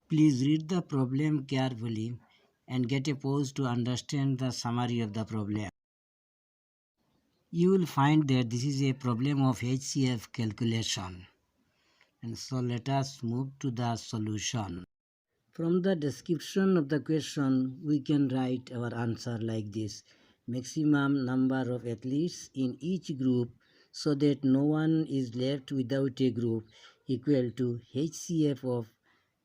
Please read the problem carefully and get a pause to understand the summary of the problem. You will find that this is a problem of HCF calculation. And so let us move to the solution. From the description of the question, we can write our answer like this. Maximum number of athletes in each group so that no one is left without a group equal to HCF of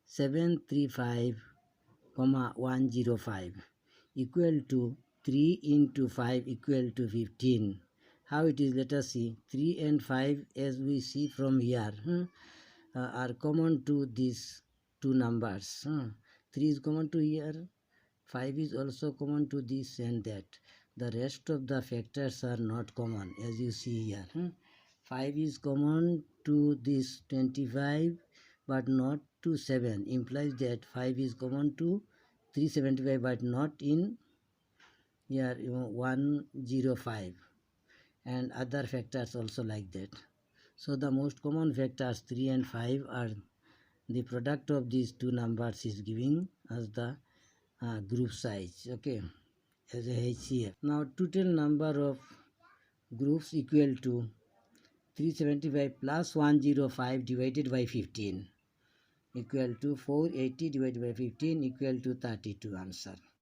735,105 equal to 3 into 5 equal to 15. How it is? Let us see. 3 and 5, as we see from here, are common to these two numbers. 3 is common to here, 5 is also common to this and that. The rest of the factors are not common, as you see here. 5 is common to this 25 but not to 7, implies that 5 is common to 375 but not in here 105, and other factors also like that. So the most common factors 3 and 5 are the product of these two numbers is giving us the group size, okay, as a HCF. Now total number of groups equal to 375 plus 105 divided by 15 equal to 480 divided by 15 equal to 32 answer.